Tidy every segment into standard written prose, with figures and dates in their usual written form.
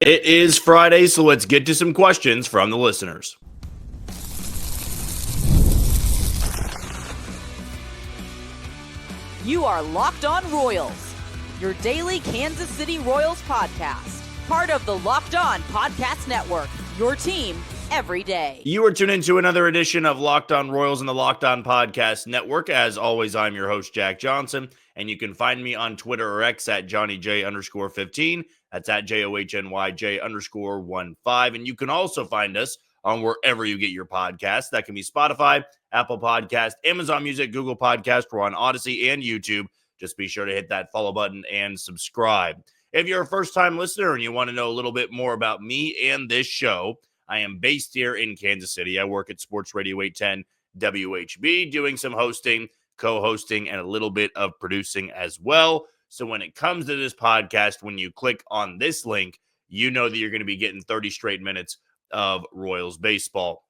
It is Friday, so let's get to some questions from the listeners. You are Locked On Royals, your daily Kansas City Royals podcast. Part of the Locked On Podcast Network, your team every day. You are tuned into another edition of Locked On Royals and the Locked On Podcast Network. As always, I'm your host, Jack Johnson, and you can find me on Twitter or X at JohnnyJ_15. That's at JOHNYJ_15. And you can also find us on wherever you get your podcasts. That can be Spotify, Apple Podcast, Amazon Music, Google Podcast. We're on Odyssey and YouTube. Just be sure to hit that follow button and subscribe. If you're a first-time listener and you want to know a little bit more about me and this show, I am based here in Kansas City. I work at Sports Radio 810 WHB, doing some hosting, co-hosting, and a little bit of producing as well. So when it comes to this podcast, when you click on this link, you know that you're going to be getting 30 straight minutes of Royals baseball.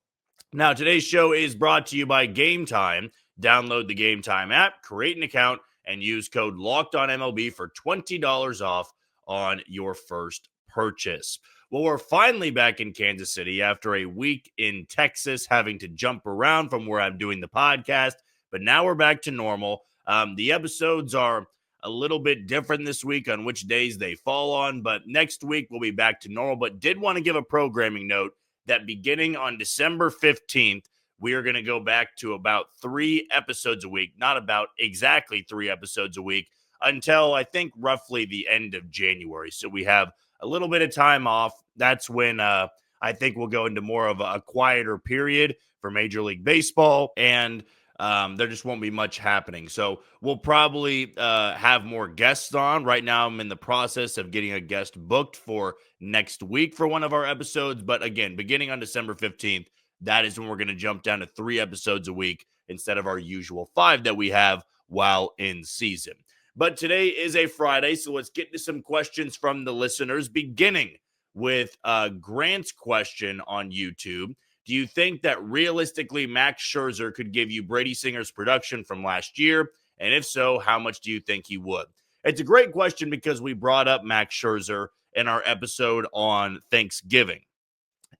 Now, today's show is brought to you by Gametime. Download the Gametime app, create an account, and use code LOCKEDONMLB for $20 off on your first purchase. Well, we're finally back in Kansas City after a week in Texas, having to jump around from where I'm doing the podcast. But now we're back to normal. The episodes are a little bit different this week on which days they fall on, but next week we'll be back to normal. But did want to give a programming note that beginning on December 15th, we are going to go back to about 3 episodes a week, not about exactly 3 episodes a week until I think roughly the end of January. So we have a little bit of time off. That's when I think we'll go into more of a quieter period for Major League Baseball, and there just won't be much happening. So we'll probably have more guests on. Right now, I'm in the process of getting a guest booked for next week for one of our episodes. But again, beginning on December 15th, that is when we're going to jump down to 3 episodes a week instead of our usual 5 that we have while in season. But today is a Friday, so let's get to some questions from the listeners, beginning with Grant's question on YouTube. Do you think that realistically Max Scherzer could give you Brady Singer's production from last year? And if so, how much do you think he would? It's a great question because we brought up Max Scherzer in our episode on Thanksgiving.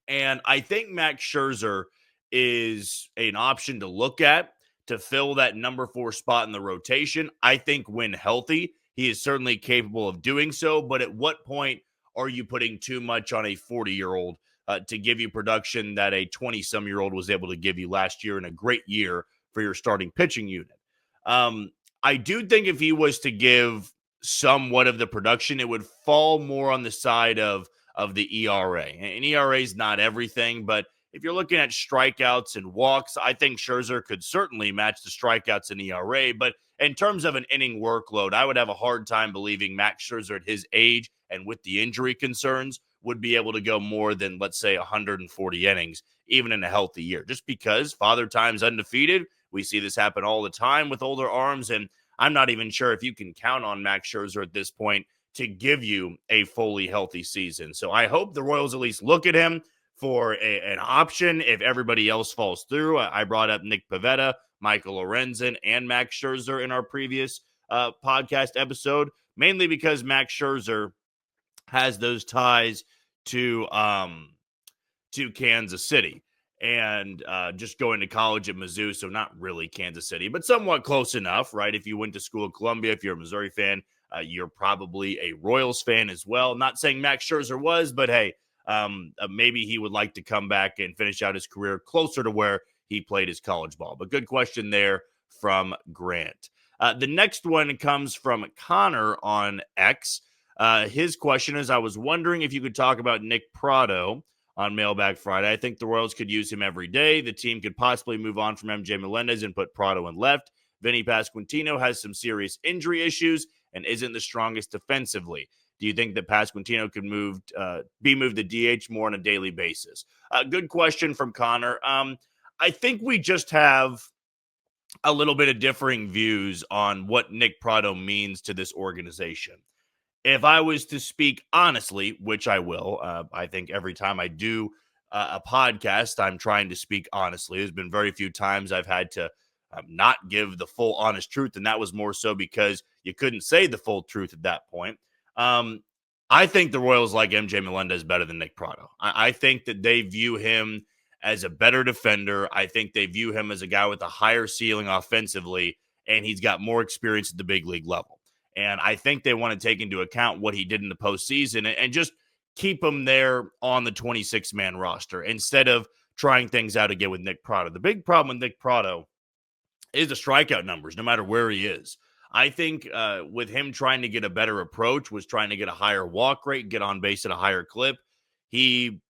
And I think Max Scherzer is an option to look at to fill that number 4 spot in the rotation. I think when healthy, he is certainly capable of doing so. But at what point are you putting too much on a 40-year-old to give you production that a 20-some-year-old was able to give you last year in a great year for your starting pitching unit? I do think if he was to give somewhat of the production, it would fall more on the side of the ERA. And ERA is not everything, but if you're looking at strikeouts and walks, I think Scherzer could certainly match the strikeouts and ERA. But in terms of an inning workload, I would have a hard time believing Max Scherzer at his age and with the injury concerns would be able to go more than, let's say, 140 innings, even in a healthy year. Just because Father Time's undefeated, we see this happen all the time with older arms, and I'm not even sure if you can count on Max Scherzer at this point to give you a fully healthy season. So I hope the Royals at least look at him for an option if everybody else falls through. I brought up Nick Pivetta, Michael Lorenzen, and Max Scherzer in our previous podcast episode, mainly because Max Scherzer has those ties to Kansas City and just going to college at Mizzou, so not really Kansas City, but somewhat close enough, right? If you went to school at Columbia, if you're a Missouri fan, you're probably a Royals fan as well. Not saying Max Scherzer was, but hey, maybe he would like to come back and finish out his career closer to where he played his college ball. But good question there from Grant. The next one comes from Connor on X. His question is, I was wondering if you could talk about Nick Pratto on Mailbag Friday. I think the Royals could use him every day. The team could possibly move on from MJ Melendez and put Pratto in left. Vinny Pasquantino has some serious injury issues and isn't the strongest defensively. Do you think that Pasquantino could be moved to DH more on a daily basis? Good question from Connor. I think we just have a little bit of differing views on what Nick Pratto means to this organization. If I was to speak honestly, which I will, I think every time I do a podcast, I'm trying to speak honestly. There's been very few times I've had to not give the full honest truth, and that was more so because you couldn't say the full truth at that point. I think the Royals like MJ Melendez better than Nick Pratto. I think that they view him as a better defender. I think they view him as a guy with a higher ceiling offensively, and he's got more experience at the big league level. And I think they want to take into account what he did in the postseason and just keep him there on the 26-man roster instead of trying things out again with Nick Pratto. The big problem with Nick Pratto is the strikeout numbers, no matter where he is. I think with him trying to get a better approach, was trying to get a higher walk rate, get on base at a higher clip. He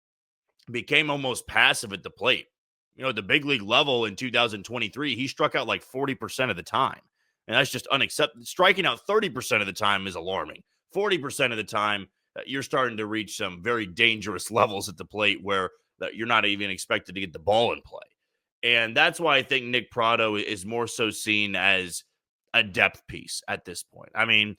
became almost passive at the plate. You know, at the big league level in 2023, he struck out like 40% of the time. And that's just unacceptable. Striking out 30% of the time is alarming. 40% of the time, you're starting to reach some very dangerous levels at the plate where you're not even expected to get the ball in play. And that's why I think Nick Pratto is more so seen as a depth piece at this point. I mean,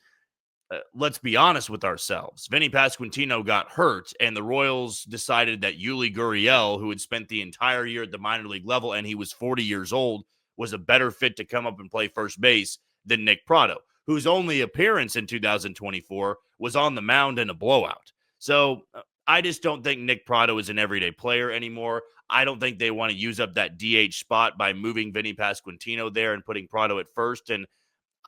let's be honest with ourselves. Vinny Pasquantino got hurt, and the Royals decided that Yuli Gurriel, who had spent the entire year at the minor league level and he was 40 years old, was a better fit to come up and play first base than Nick Pratto, whose only appearance in 2024 was on the mound in a blowout. So I just don't think Nick Pratto is an everyday player anymore. I don't think they want to use up that DH spot by moving Vinny Pasquantino there and putting Pratto at first. And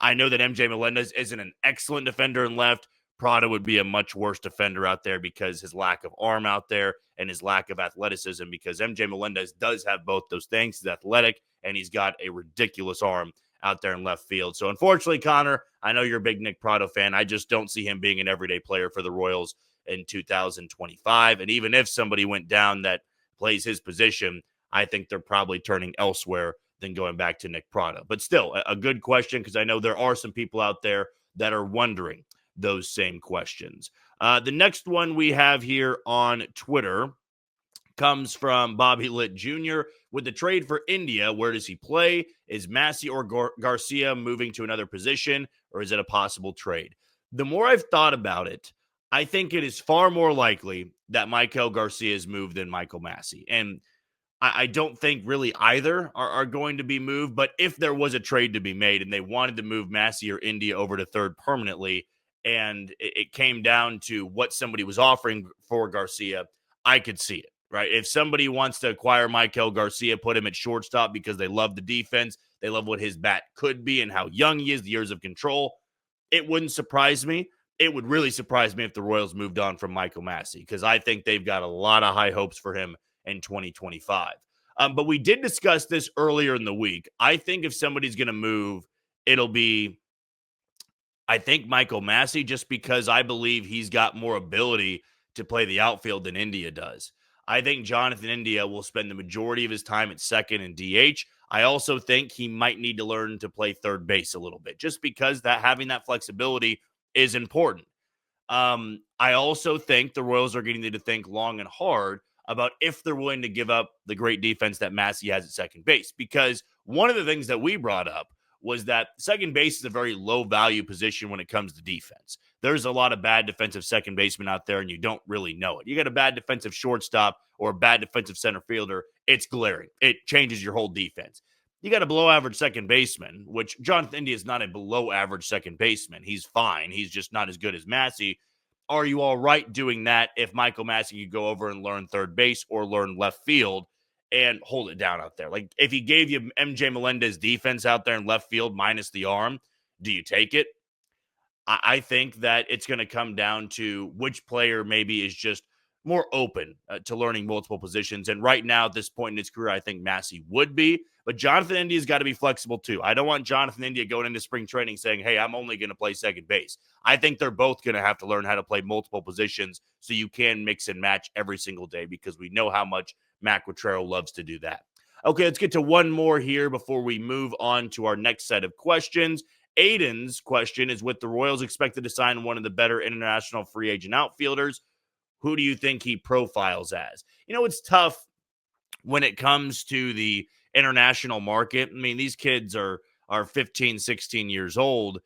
I know that MJ Melendez isn't an excellent defender in left. Pratto would be a much worse defender out there because his lack of arm out there and his lack of athleticism, because MJ Melendez does have both those things. He's athletic and he's got a ridiculous arm out there in left field. So unfortunately, Connor, I know you're a big Nick Pratto fan. I just don't see him being an everyday player for the Royals in 2025. And even if somebody went down that plays his position, I think they're probably turning elsewhere than going back to Nick Pratto. But still, a good question, because I know there are some people out there that are wondering those same questions. The next one we have here on Twitter comes from Bobby Litt Jr. With the trade for India, where does he play? Is Massey or Garcia moving to another position, or is it a possible trade? The more I've thought about it, I think it is far more likely that Maikel Garcia's moved than Michael Massey. And I don't think really either are going to be moved. But if there was a trade to be made and they wanted to move Massey or India over to third permanently, and it came down to what somebody was offering for Garcia, I could see it, right? If somebody wants to acquire Maikel Garcia, put him at shortstop because they love the defense, they love what his bat could be and how young he is, the years of control, it wouldn't surprise me. It would really surprise me if the Royals moved on from Michael Massey, because I think they've got a lot of high hopes for him in 2025. But we did discuss this earlier in the week. I think if somebody's going to move, it'll be, I think, Michael Massey, just because I believe he's got more ability to play the outfield than India does. I think Jonathan India will spend the majority of his time at second and DH. I also think he might need to learn to play third base a little bit, just because that having that flexibility is important. I also think the Royals are going to need to think long and hard about if they're willing to give up the great defense that Massey has at second base. Because one of the things that we brought up was that second base is a very low value position when it comes to defense. There's a lot of bad defensive second basemen out there, and you don't really know it. You got a bad defensive shortstop or a bad defensive center fielder, it's glaring. It changes your whole defense. You got a below average second baseman, which Jonathan India is not a below average second baseman. He's fine. He's just not as good as Massey. Are you all right doing that if Michael Massey could go over and learn third base or learn left field and hold it down out there? Like, if he gave you MJ Melendez defense out there in left field minus the arm, do you take it? I think that it's going to come down to which player maybe is just more open to learning multiple positions. And right now, at this point in his career, I think Massey would be. But Jonathan India's got to be flexible too. I don't want Jonathan India going into spring training saying, hey, I'm only going to play second base. I think they're both going to have to learn how to play multiple positions so you can mix and match every single day, because we know how much Matt Quatrero loves to do that. Okay, let's get to one more here before we move on to our next set of questions. Aiden's question is, with the Royals expected to sign one of the better international free agent outfielders, who do you think he profiles as? You know, it's tough when it comes to the international market. I mean, these kids are 15, 16 years old.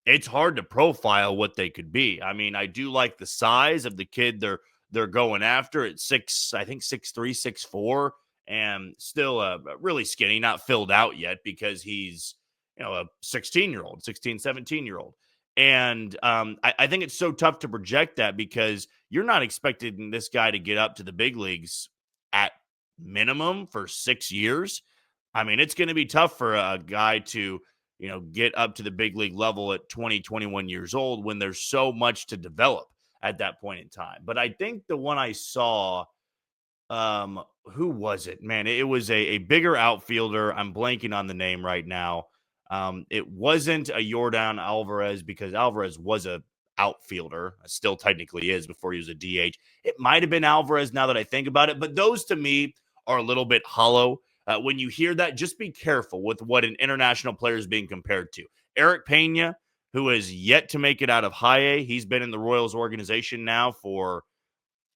It's hard to profile what they could be. I mean, I do like the size of the kid they're going after at 6'3", 6'4", and still really skinny, not filled out yet, because he's, you know, a 16-year-old, 16, 17-year-old. And I think it's so tough to project that because you're not expecting this guy to get up to the big leagues at minimum for 6 years. I mean, it's going to be tough for a guy to, get up to the big league level at 20, 21 years old when there's so much to develop at that point in time. But I think the one I saw, who was it? Man, it was a bigger outfielder. I'm blanking on the name right now. It wasn't a Yordan Alvarez because Alvarez was a outfielder, still technically is before he was a DH. It might have been Alvarez now that I think about it, but those to me are a little bit hollow. When you hear that, just be careful with what an international player is being compared to. Eric Pena, who has yet to make it out of high A, he's been in the Royals organization now for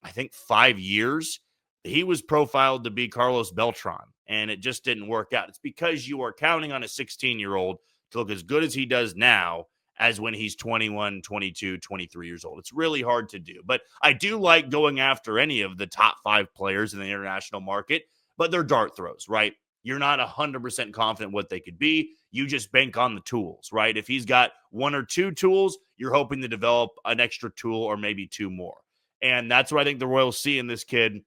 I think 5 years. He was profiled to be Carlos Beltran, and it just didn't work out. It's because you are counting on a 16-year-old to look as good as he does now as when he's 21, 22, 23 years old. It's really hard to do. But I do like going after any of the top 5 players in the international market, but they're dart throws, right? You're not 100% confident what they could be. You just bank on the tools, right? If he's got 1 or 2 tools, you're hoping to develop an extra tool or maybe 2 more. And that's what I think the Royals see in this kid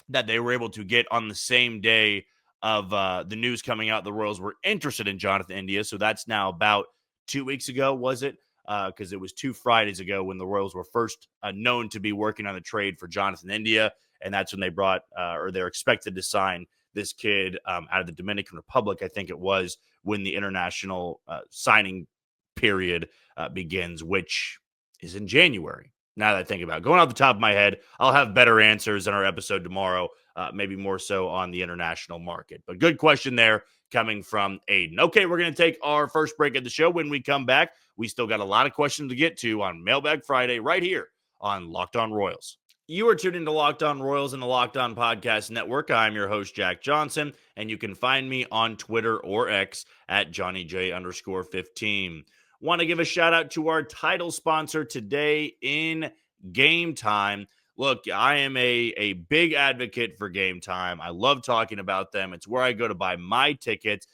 that they were able to get on the same day of the news coming out. The Royals were interested in Jonathan India. So that's now about 2 weeks ago, was it? Because it was 2 Fridays ago when the Royals were first known to be working on the trade for Jonathan India. And that's when they brought or they're expected to sign this kid out of the Dominican Republic. I think it was when the international signing period begins, which is in January. Now that I think about it, going off the top of my head, I'll have better answers in our episode tomorrow, maybe more so on the international market. But good question there coming from Aiden. Okay, we're going to take our first break of the show. When we come back, we still got a lot of questions to get to on Mailbag Friday right here on Locked On Royals. You are tuned into Locked On Royals and the Locked On Podcast Network. I'm your host, Jack Johnson, and you can find me on Twitter or X at JohnnyJ_15. Want to give a shout out to our title sponsor today in Gametime. Look, I am a big advocate for Gametime. I love talking about them. It's where I go to buy my tickets.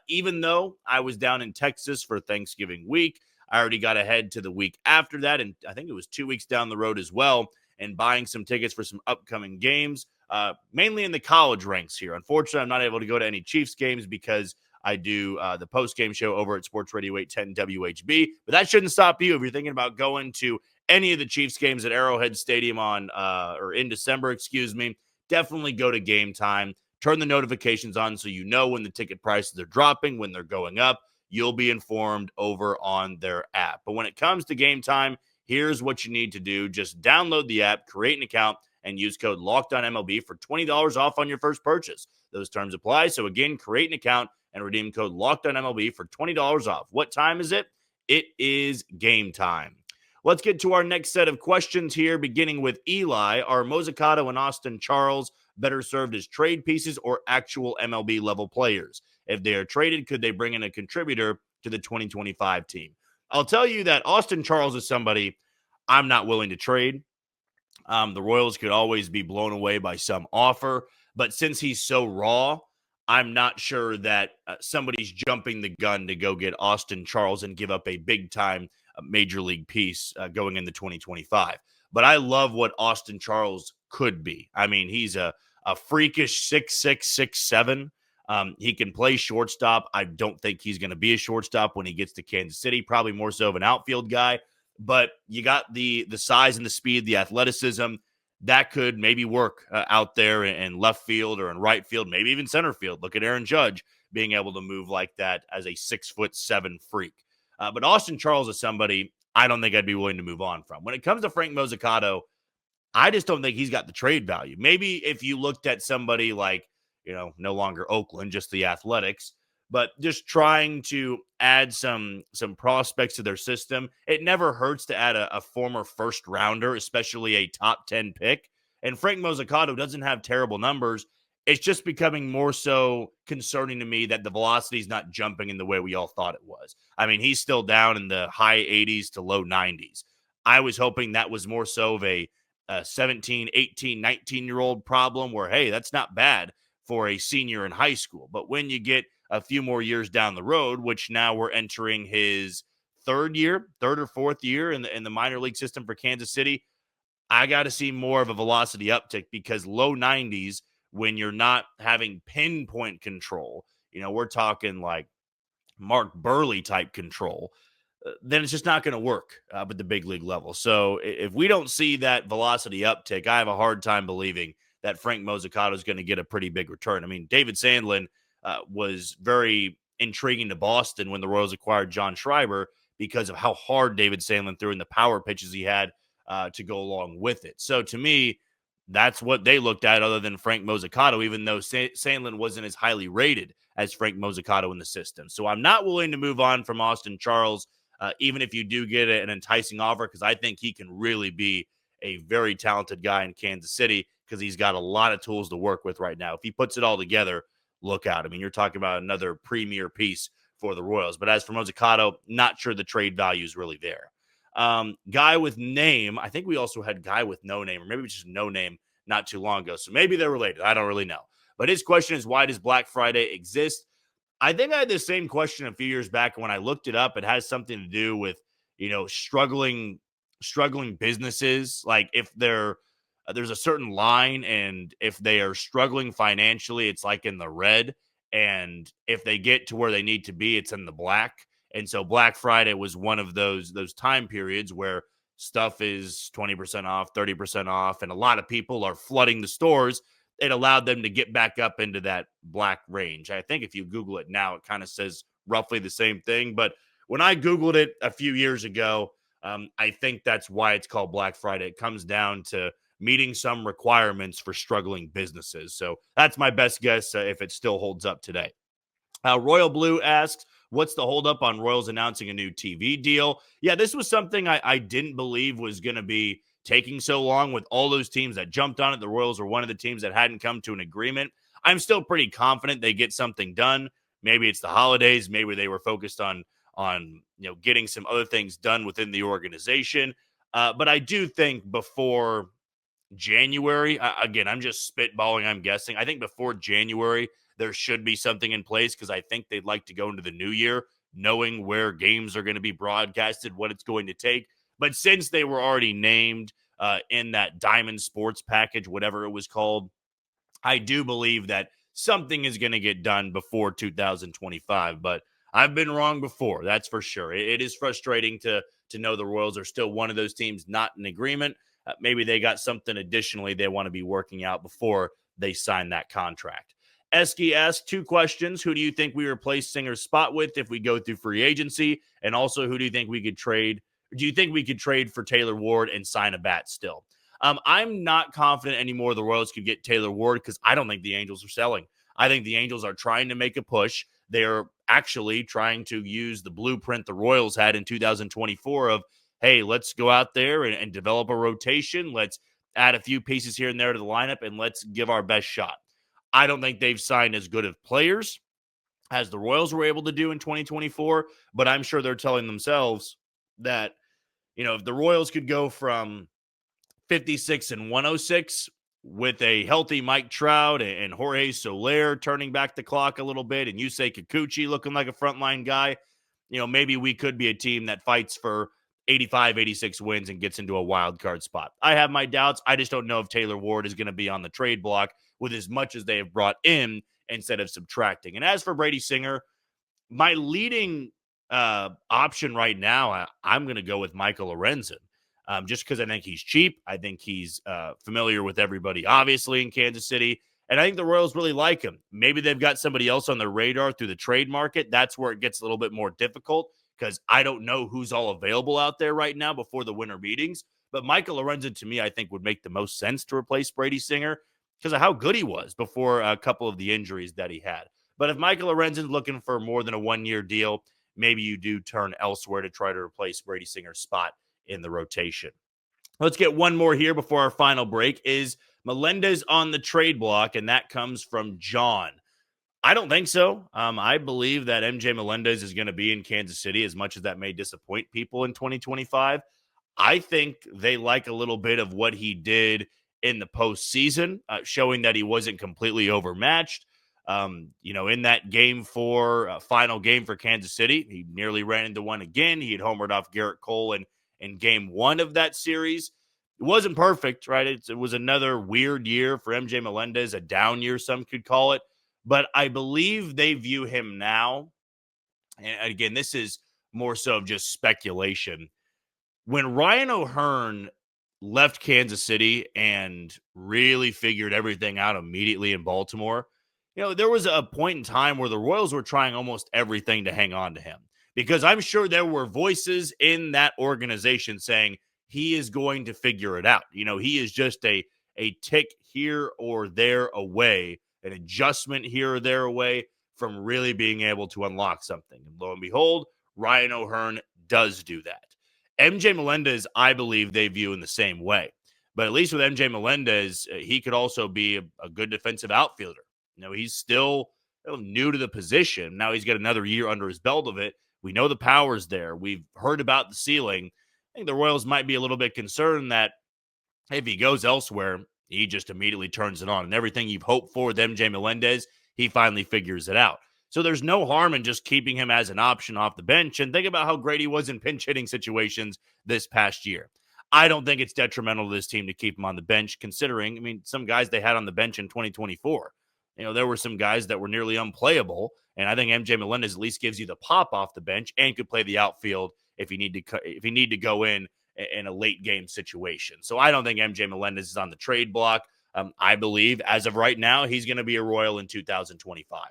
Even though I was down in Texas for Thanksgiving week, I already got ahead to the week after that, and I think it was 2 weeks down the road as well, and buying some tickets for some upcoming games, mainly in the college ranks here. Unfortunately, I'm not able to go to any Chiefs games because I do the post-game show over at Sports Radio 810 WHB, but that shouldn't stop you if you're thinking about going to any of the Chiefs games at Arrowhead Stadium or in December, definitely go to Gametime. Turn the notifications on so you know when the ticket prices are dropping, when they're going up. You'll be informed over on their app. But when it comes to Gametime, here's what you need to do. Just download the app, create an account, and use code LOCKEDONMLB for $20 off on your first purchase. Those terms apply. So again, create an account and redeem code LOCKEDONMLB for $20 off. What time is it? It is game time. Let's get to our next set of questions here, beginning with Eli. Are Mozzicato and Austin Charles better served as trade pieces or actual MLB level players? If they are traded, could they bring in a contributor to the 2025 team? I'll tell you that Austin Charles is somebody I'm not willing to trade. The Royals could always be blown away by some offer, but since he's so raw, I'm not sure that somebody's jumping the gun to go get Austin Charles and give up a big-time major league piece going into 2025. But I love what Austin Charles could be. I mean, he's a freakish 6'6", 6'7". He can play shortstop. I don't think he's going to be a shortstop when he gets to Kansas City, probably more so of an outfield guy. But you got the size and the speed, the athleticism. That could maybe work out there in left field or in right field, maybe even center field. Look at Aaron Judge being able to move like that as a 6'7" freak. But Austin Charles is somebody I don't think I'd be willing to move on from. When it comes to Frank Mozzicato, I just don't think he's got the trade value. Maybe if you looked at somebody like, no longer Oakland, just the Athletics, but just trying to add some prospects to their system. It never hurts to add a former first rounder, especially a top 10 pick. And Frank Mozzicato doesn't have terrible numbers. It's just becoming more so concerning to me that the velocity is not jumping in the way we all thought it was. I mean, he's still down in the high 80s to low 90s. I was hoping that was more so of a 17, 18, 19-year-old problem where, hey, that's not bad for a senior in high school. But when you get a few more years down the road, which now we're entering his third or fourth year in the minor league system for Kansas City. I got to see more of a velocity uptick because low 90s when you're not having pinpoint control, we're talking like Mark Burley type control, then it's just not going to work at the big league level. So if we don't see that velocity uptick, I have a hard time believing that Frank Mozzicato is going to get a pretty big return. I mean, David Sandlin was very intriguing to Boston when the Royals acquired John Schreiber because of how hard David Sandlin threw and the power pitches he had to go along with it. So to me, that's what they looked at other than Frank Mozzicato, even though Sandlin wasn't as highly rated as Frank Mozzicato in the system. So I'm not willing to move on from Austin Charles, even if you do get an enticing offer, because I think he can really be a very talented guy in Kansas City because he's got a lot of tools to work with right now. If he puts it all together, look out. I mean, you're talking about another premier piece for the Royals. But as for Mozzicato, not sure the trade value is really there. Guy with name, I think we also had guy with no name, or maybe just no name not too long ago. So maybe they're related. I don't really know. But his question is, why does Black Friday exist? I think I had the same question a few years back. When I looked it up, it has something to do with, struggling businesses. Like if there's a certain line, and if they are struggling financially, it's like in the red. And if they get to where they need to be, it's in the black. And so Black Friday was one of those time periods where stuff is 20% off, 30% off, and a lot of people are flooding the stores. It allowed them to get back up into that black range. I think if you Google it now, it kind of says roughly the same thing. But when I Googled it a few years ago, I think that's why it's called Black Friday. It comes down to meeting some requirements for struggling businesses. So that's my best guess if it still holds up today. Royal Blue asks, what's the holdup on Royals announcing a new TV deal? Yeah, this was something I didn't believe was going to be taking so long with all those teams that jumped on it. The Royals were one of the teams that hadn't come to an agreement. I'm still pretty confident they get something done. Maybe it's the holidays. Maybe they were focused on getting some other things done within the organization. But I do think before January, again, I'm just spitballing, I'm guessing. I think before January, there should be something in place because I think they'd like to go into the new year knowing where games are going to be broadcasted, what it's going to take. But since they were already named in that Diamond Sports package, whatever it was called, I do believe that something is going to get done before 2025. But I've been wrong before, that's for sure. It is frustrating to know the Royals are still one of those teams not in agreement. Maybe they got something additionally they want to be working out before they sign that contract. Esky asked 2 questions. Who do you think we replace Singer's spot with if we go through free agency? And also, who do you think we could trade? Do you think we could trade for Taylor Ward and sign a bat still? I'm not confident anymore the Royals could get Taylor Ward because I don't think the Angels are selling. I think the Angels are trying to make a push. They're actually trying to use the blueprint the Royals had in 2024 of, hey, let's go out there and develop a rotation. Let's add a few pieces here and there to the lineup, and let's give our best shot. I don't think they've signed as good of players as the Royals were able to do in 2024, but I'm sure they're telling themselves that, if the Royals could go from 56 and 106 with a healthy Mike Trout and Jorge Soler turning back the clock a little bit and Yusei Kikuchi looking like a frontline guy, maybe we could be a team that fights for 85, 86 wins and gets into a wild card spot. I have my doubts. I just don't know if Taylor Ward is going to be on the trade block with as much as they have brought in instead of subtracting. And as for Brady Singer, my leading option right now, I'm going to go with Michael Lorenzen. Just because I think he's cheap. I think he's familiar with everybody, obviously, in Kansas City. And I think the Royals really like him. Maybe they've got somebody else on their radar through the trade market. That's where it gets a little bit more difficult because I don't know who's all available out there right now before the winter meetings. But Michael Lorenzen, to me, I think would make the most sense to replace Brady Singer because of how good he was before a couple of the injuries that he had. But if Michael Lorenzen's looking for more than a one-year deal, maybe you do turn elsewhere to try to replace Brady Singer's spot in the rotation. Let's get one more here before our final break. Is Melendez on the trade block? And that comes from John. I don't think so. I believe that MJ Melendez is going to be in Kansas City, as much as that may disappoint people in 2025. I think they like a little bit of what he did in the postseason, showing that he wasn't completely overmatched. In that game four, final game for Kansas City, he nearly ran into one again. He had homered off Garrett Cole in game one of that series. It wasn't perfect, right? It was another weird year for MJ Melendez, a down year, some could call it. But I believe they view him now. And again, this is more so of just speculation. When Ryan O'Hearn left Kansas City and really figured everything out immediately in Baltimore, there was a point in time where the Royals were trying almost everything to hang on to him, because I'm sure there were voices in that organization saying he is going to figure it out. He is just a tick here or there away, an adjustment here or there away from really being able to unlock something. And lo and behold, Ryan O'Hearn does do that. MJ Melendez, I believe they view in the same way. But at least with MJ Melendez, he could also be a good defensive outfielder. He's still new to the position. Now he's got another year under his belt of it. We know the power's there. We've heard about the ceiling. I think the Royals might be a little bit concerned that if he goes elsewhere, he just immediately turns it on. And everything you've hoped for with MJ Melendez, he finally figures it out. So there's no harm in just keeping him as an option off the bench. And think about how great he was in pinch hitting situations this past year. I don't think it's detrimental to this team to keep him on the bench, considering, some guys they had on the bench in 2024. There were some guys that were nearly unplayable. And I think MJ Melendez at least gives you the pop off the bench and could play the outfield if you need to go in a late game situation. So I don't think MJ Melendez is on the trade block. I believe as of right now, he's going to be a Royal in 2025.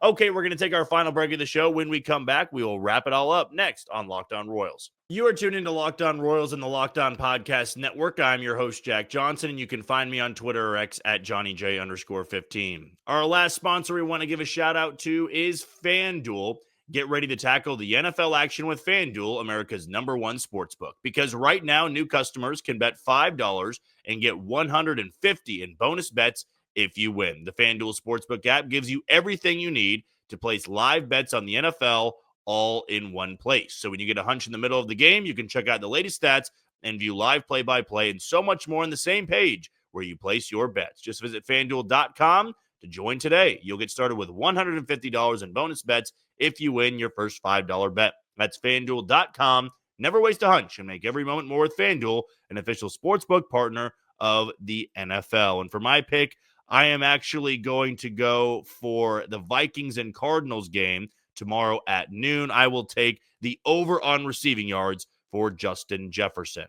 Okay, we're going to take our final break of the show. When we come back, we will wrap it all up next on Locked On Royals. You are tuned into Locked On Royals and the Locked On Podcast Network. I'm your host, Jack Johnson, and you can find me on Twitter or X at JohnnyJ_15. Our last sponsor we want to give a shout out to is FanDuel. Get ready to tackle the NFL action with FanDuel, America's #1 sportsbook. Because right now, new customers can bet $5 and get $150 in bonus bets if you win. The FanDuel Sportsbook app gives you everything you need to place live bets on the NFL all in one place. So when you get a hunch in the middle of the game, you can check out the latest stats and view live play-by-play and so much more on the same page where you place your bets. Just visit FanDuel.com to join today. You'll get started with $150 in bonus bets if you win your first $5 bet. That's FanDuel.com. Never waste a hunch and make every moment more with FanDuel, an official sportsbook partner of the NFL. And for my pick, I am actually going to go for the Vikings and Cardinals game tomorrow at noon. I will take the over on receiving yards for Justin Jefferson.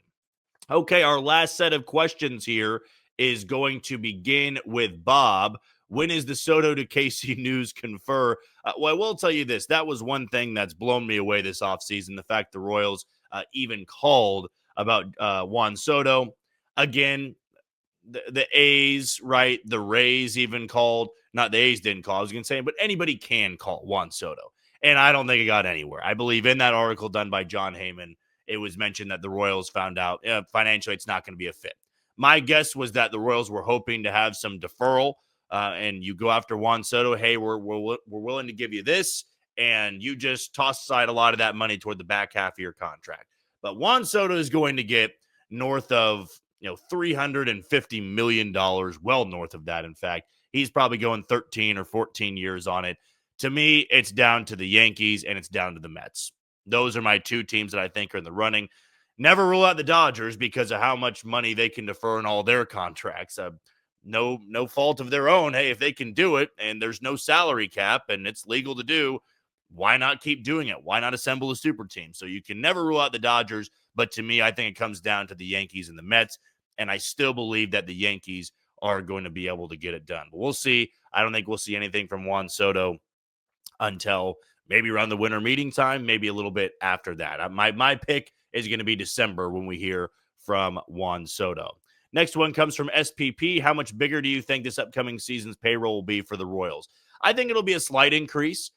Okay, our last set of questions here is going to begin with Bob. When is the Soto to Casey news confer? Well, I will tell you this. That was one thing that's blown me away this offseason, the fact the Royals even called about Juan Soto. Again, the A's, right? The Rays even called. Not the A's didn't call, I was going to say, but anybody can call Juan Soto. And I don't think it got anywhere. I believe in that article done by John Heyman, it was mentioned that the Royals found out financially it's not going to be a fit. My guess was that the Royals were hoping to have some deferral, and you go after Juan Soto. Hey, we're willing to give you this, and you just toss aside a lot of that money toward the back half of your contract. But Juan Soto is going to get north of $350 million, well north of that. In fact, he's probably going 13 or 14 years on it. To me, it's down to the Yankees and it's down to the Mets. Those are my two teams that I think are in the running. Never rule out the Dodgers because of how much money they can defer in all their contracts. No fault of their own. Hey, if they can do it and there's no salary cap and it's legal to do, why not keep doing it? Why not assemble a super team? So you can never rule out the Dodgers. But to me, I think it comes down to the Yankees and the Mets. And I still believe that the Yankees are going to be able to get it done. But we'll see. I don't think we'll see anything from Juan Soto until maybe around the winter meeting time, maybe a little bit after that. My pick is going to be December when we hear from Juan Soto. Next one comes from SPP. How much bigger do you think this upcoming season's payroll will be for the Royals? I think it'll be a slight increase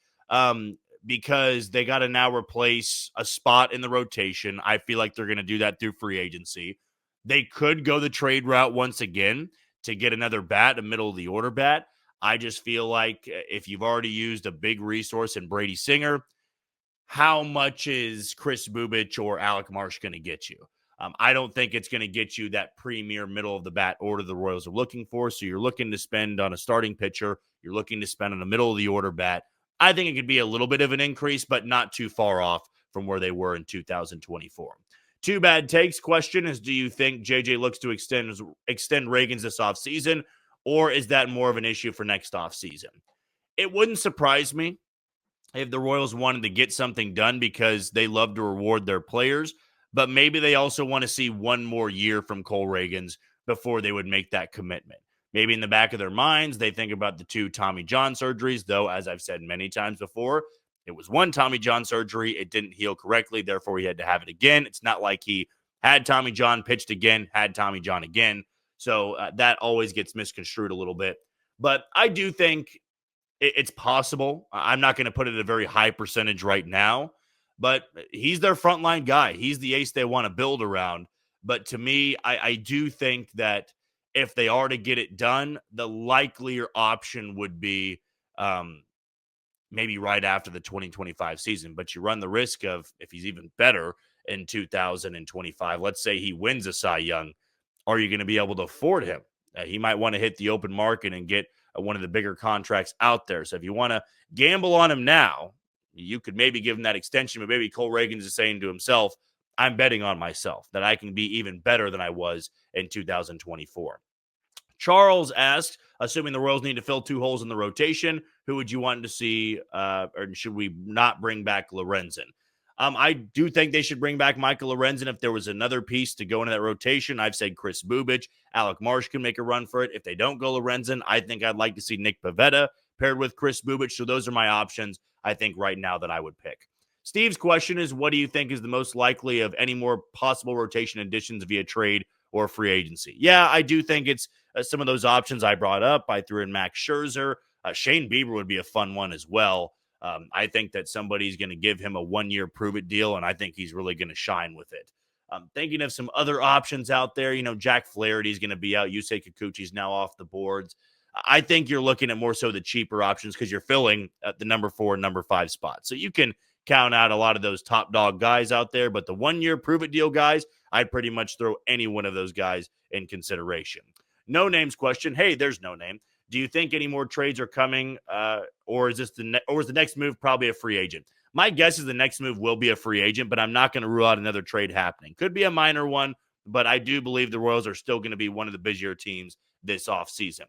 because they got to now replace a spot in the rotation. I feel like they're going to do that through free agency. They could go the trade route once again to get another bat, a middle of the order bat. I just feel like if you've already used a big resource in Brady Singer, how much is Chris Bubich or Alec Marsh going to get you? I don't think it's going to get you that premier middle of the bat order the Royals are looking for. So you're looking to spend on a starting pitcher. You're looking to spend on a middle of the order bat. I think it could be a little bit of an increase, but not too far off from where they were in 2024. Two bad takes question is, do you think JJ looks to extend Ragans this offseason, or is that more of an issue for next offseason? It wouldn't surprise me if the Royals wanted to get something done because they love to reward their players, but maybe they also want to see one more year from Cole Ragans before they would make that commitment. Maybe in the back of their minds, they think about the 2 Tommy John surgeries, though, as I've said many times before, it was 1 Tommy John surgery. It didn't heal correctly. Therefore, he had to have it again. It's not like he had Tommy John, pitched again, had Tommy John again. So that always gets misconstrued a little bit. But I do think it's possible. I'm not going to put it at a very high percentage right now, but he's their frontline guy. He's the ace they want to build around. But to me, I do think that if they are to get it done, the likelier option would be maybe right after the 2025 season. But you run the risk of, if he's even better in 2025, let's say he wins a Cy Young, are you going to be able to afford him? He might want to hit the open market and get one of the bigger contracts out there. So if you want to gamble on him now, you could maybe give him that extension, but maybe Cole Ragans is saying to himself, I'm betting on myself that I can be even better than I was in 2024. Charles asked, assuming the Royals need to fill 2 holes in the rotation, who would you want to see, or should we not bring back Lorenzen? I do think they should bring back Michael Lorenzen. If there was another piece to go into that rotation, I've said Chris Bubich, Alec Marsh can make a run for it. If they don't go Lorenzen, I think I'd like to see Nick Pivetta paired with Chris Bubich. So those are my options, I think, right now that I would pick. Steve's question is, what do you think is the most likely of any more possible rotation additions via trade or free agency? Yeah, I do think it's some of those options I brought up. I threw in Max Scherzer. Shane Bieber would be a fun one as well. I think that somebody's going to give him a 1-year prove-it deal, and I think he's really going to shine with it. Thinking of some other options out there, Jack Flaherty's going to be out. Yusei Kikuchi's now off the boards. I think you're looking at more so the cheaper options because you're filling at the number 4 and number 5 spot. So you can count out a lot of those top dog guys out there, but the 1-year prove-it deal guys, I'd pretty much throw any one of those guys in consideration. No names question. Hey, there's no name. Do you think any more trades are coming, or is the next move probably a free agent? My guess is the next move will be a free agent, but I'm not going to rule out another trade happening. Could be a minor one, but I do believe the Royals are still going to be one of the busier teams this offseason.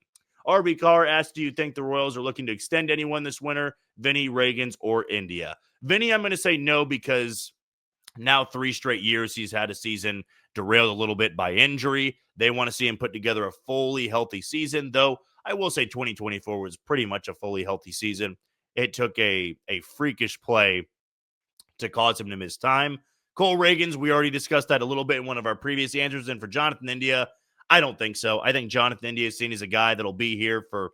RB Carr asked, do you think the Royals are looking to extend anyone this winter? Vinny, Ragans, or India? Vinny, I'm going to say no, because now 3 straight years he's had a season derailed a little bit by injury. They want to see him put together a fully healthy season, though I will say 2024 was pretty much a fully healthy season. It took a freakish play to cause him to miss time. Cole Ragans, we already discussed that a little bit in one of our previous answers. And for Jonathan India, I don't think so. I think Jonathan India is seen as a guy that'll be here for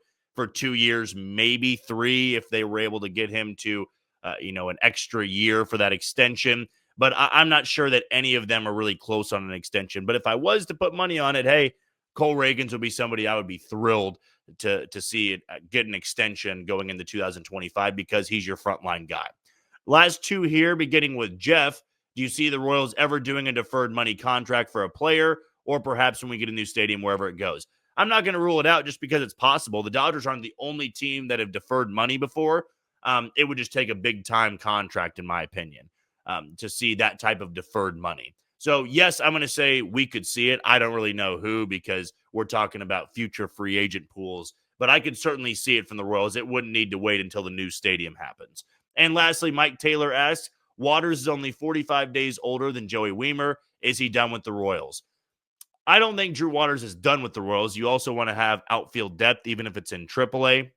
2 years, maybe 3, if they were able to get him to, an extra year for that extension. But I'm not sure that any of them are really close on an extension. But if I was to put money on it, hey, Cole Ragans would be somebody I would be thrilled to see it get an extension going into 2025 because he's your frontline guy. Last 2 here, beginning with Jeff. Do you see the Royals ever doing a deferred money contract for a player, or perhaps when we get a new stadium, wherever it goes? I'm not going to rule it out just because it's possible. The Dodgers aren't the only team that have deferred money before. It would just take a big time contract, in my opinion, to see that type of deferred money. So, yes, I'm going to say we could see it. I don't really know who, because we're talking about future free agent pools, but I could certainly see it from the Royals. It wouldn't need to wait until the new stadium happens. And lastly, Mike Taylor asks, Waters is only 45 days older than Joey Wiemer. Is he done with the Royals? I don't think Drew Waters is done with the Royals. You also want to have outfield depth, even if it's in AAA.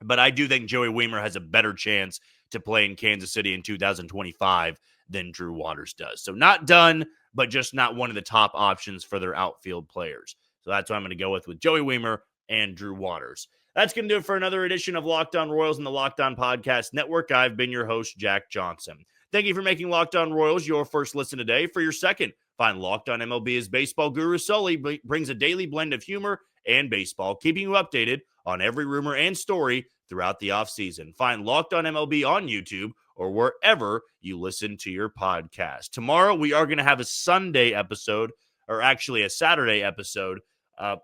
But I do think Joey Wiemer has a better chance to play in Kansas City in 2025 than Drew Waters does. So not done, but just not one of the top options for their outfield players. So that's what I'm going to go with Joey Wiemer and Drew Waters. That's going to do it for another edition of Locked On Royals and the Locked On Podcast Network. I've been your host, Jack Johnson. Thank you for making Locked On Royals your first listen today. For your second, find Locked On MLB as baseball guru Sully brings a daily blend of humor and baseball, keeping you updated on every rumor and story throughout the offseason. Find Locked On MLB on YouTube or wherever you listen to your podcast. Tomorrow, we are going to have a Sunday episode, or actually a Saturday episode.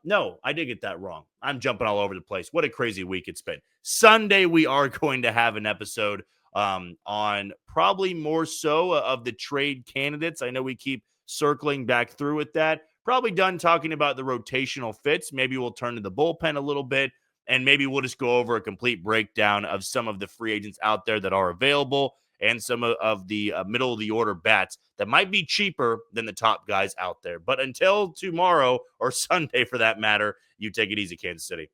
No, I did get that wrong. I'm jumping all over the place. What a crazy week it's been. Sunday, we are going to have an episode on probably more so of the trade candidates. I know we keep circling back through with that. Probably done talking about the rotational fits. Maybe we'll turn to the bullpen a little bit, and maybe we'll just go over a complete breakdown of some of the free agents out there that are available and some of the middle of the order bats that might be cheaper than the top guys out there. But until tomorrow, or Sunday for that matter, you take it easy, Kansas City.